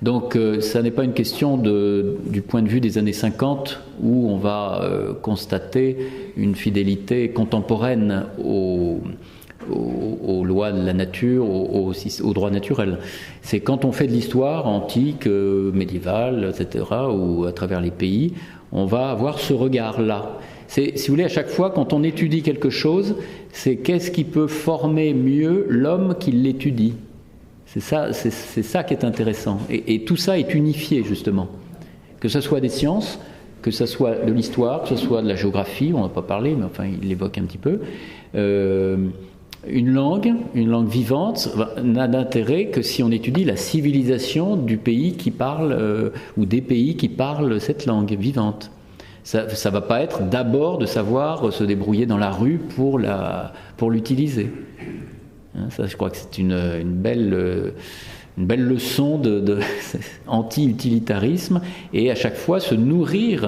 Donc ça n'est pas une question du point de vue des années 50 où on va constater une fidélité contemporaine aux lois de la nature, au droit naturel. C'est quand on fait de l'histoire antique, médiévale, etc., ou à travers les pays, on va avoir ce regard-là. Si vous voulez, à chaque fois, quand on étudie quelque chose, c'est qu'est-ce qui peut former mieux l'homme qui l'étudie. C'est ça qui est intéressant. Et tout ça est unifié, justement. Que ce soit des sciences, que ce soit de l'histoire, que ce soit de la géographie, on n'a pas parlé, mais enfin, il l'évoque un petit peu. Une langue vivante n'a d'intérêt que si on étudie la civilisation du pays qui parle, ou des pays qui parlent cette langue vivante. Ça ne va pas être d'abord de savoir se débrouiller dans la rue pour l'utiliser. Hein, ça, je crois que c'est une belle leçon de anti-utilitarisme, et à chaque fois se nourrir.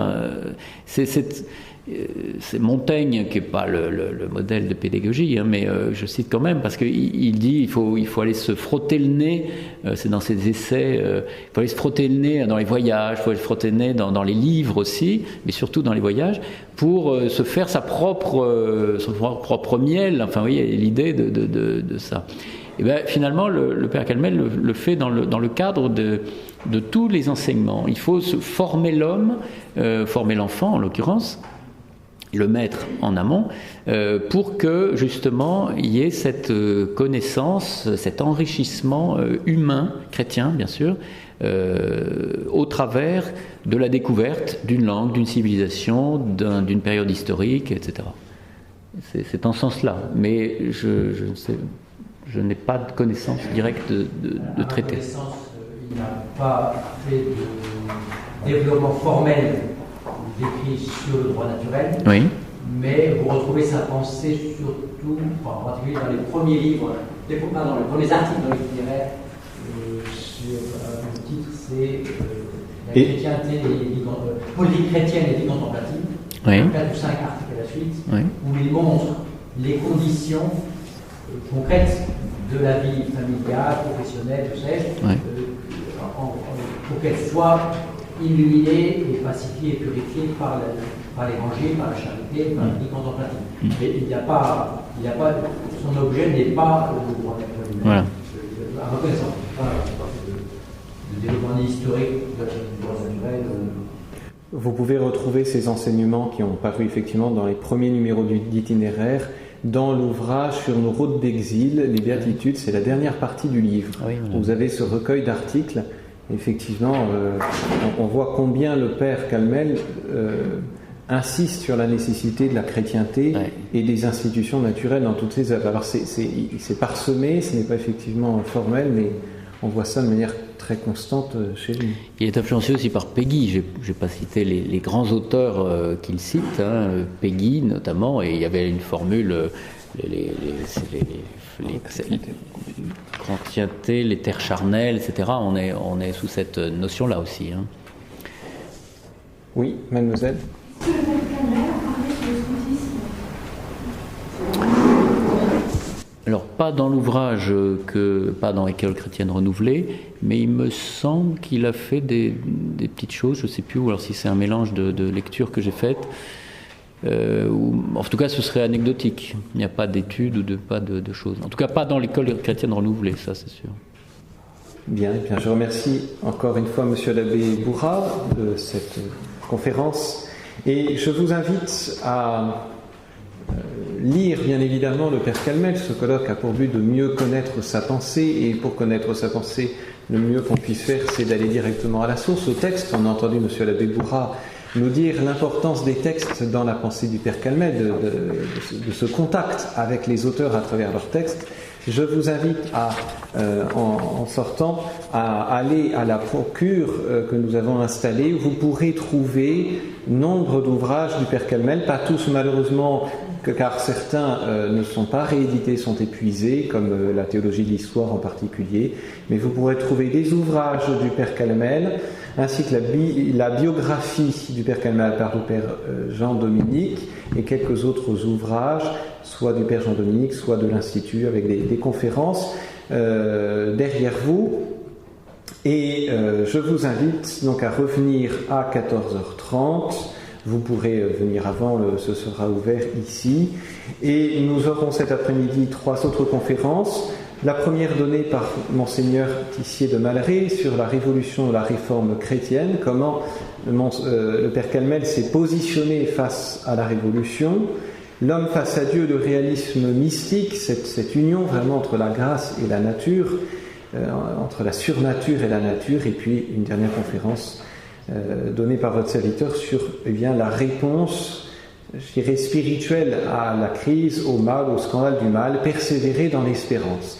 C'est Montaigne qui n'est pas le modèle de pédagogie, hein, mais je cite quand même, parce qu'il dit il faut aller se frotter le nez, c'est dans ses essais, il faut aller se frotter le nez dans les voyages, il faut aller se frotter le nez dans les livres aussi, mais surtout dans les voyages, pour se faire son propre miel. Enfin, oui, l'idée de ça. Et bien, finalement, le père Calmel le fait dans le cadre de tous les enseignements. Il faut former l'homme, former l'enfant en l'occurrence, le mettre en amont, pour que justement il y ait cette connaissance, cet enrichissement humain, chrétien bien sûr, au travers de la découverte d'une langue, d'une civilisation, d'une période historique, etc. C'est en ce sens-là, mais je n'ai pas de connaissance directe de traité. Il n'a pas fait de développement formel décrit sur le droit naturel, oui. Mais vous retrouvez sa pensée surtout, en particulier dans les premiers livres, les premiers articles dans l'itinéraire, le titre c'est la chrétienté politique chrétienne et contemplative, oui. 4 ou 5 articles à la suite, oui. Où il montre les conditions concrètes de la vie familiale, professionnelle, je sais, oui. Pour qu'elle soit illuminée et pacifiée et purifiée par l'évangile, par la charité, par la vie contemplative. Mais il n'y a pas, son objet n'est pas le droit naturel. Voilà. À ma connaissance. historique du droit naturel. Vous pouvez retrouver ces enseignements qui ont paru effectivement dans les premiers numéros d'itinéraire, dans l'ouvrage sur nos routes d'exil, les Béatitudes, c'est la dernière partie du livre. Oui, voilà. Vous avez ce recueil d'articles. Effectivement, on voit combien le père Calmel insiste sur la nécessité de la chrétienté et des institutions naturelles dans toutes ces œuvres. Alors c'est parsemé, ce n'est pas effectivement formel, mais on voit ça de manière très constante chez lui. Il est influencé aussi par Peggy. Je n'ai pas cité les grands auteurs qu'il cite, hein, Peggy notamment, et il y avait une formule, les chrétientés, les terres charnelles, etc. On est sous cette notion-là aussi. Hein. Oui, mademoiselle. Est-ce que le père Calmel a parlé sur le scoutisme ? Alors, pas dans l'ouvrage, pas dans École chrétienne renouvelée, mais il me semble qu'il a fait des petites choses, je ne sais plus, ou alors si c'est un mélange de lectures que j'ai faites. En tout cas, ce serait anecdotique. Il n'y a pas d'études ou pas de choses. En tout cas, pas dans l'École chrétienne renouvelée, ça c'est sûr. Bien, je remercie encore une fois Monsieur l'abbé Bourrat de cette conférence. Et je vous invite à lire bien évidemment le Père Calmel. Ce colloque a pour but de mieux connaître sa pensée, et pour connaître sa pensée, le mieux qu'on puisse faire, c'est d'aller directement à la source, au texte. On a entendu Monsieur l'abbé Bourrat nous dire l'importance des textes dans la pensée du Père Calmel, de ce contact avec les auteurs à travers leurs textes. Je vous invite en sortant à aller à la procure que nous avons installée, où vous pourrez trouver nombre d'ouvrages du Père Calmel, pas tous malheureusement, car certains ne sont pas réédités, sont épuisés, comme la théologie de l'histoire en particulier, mais vous pourrez trouver des ouvrages du Père Calmel, ainsi que la biographie du Père Calmel par le Père Jean-Dominique, et quelques autres ouvrages, soit du Père Jean-Dominique, soit de l'Institut, avec des conférences derrière vous. Et je vous invite donc à revenir à 14h30. Vous pourrez venir avant, ce sera ouvert ici. Et nous aurons cet après-midi 3 autres conférences. La première donnée par Monseigneur Tissier de Malray sur la révolution de la réforme chrétienne, comment le Père Calmel s'est positionné face à la révolution. L'homme face à Dieu, le réalisme mystique, cette union vraiment entre la grâce et la nature, entre la surnature et la nature, et puis une dernière conférence donnée par votre serviteur sur la réponse, je dirais, spirituelle à la crise, au mal, au scandale du mal, persévérer dans l'espérance.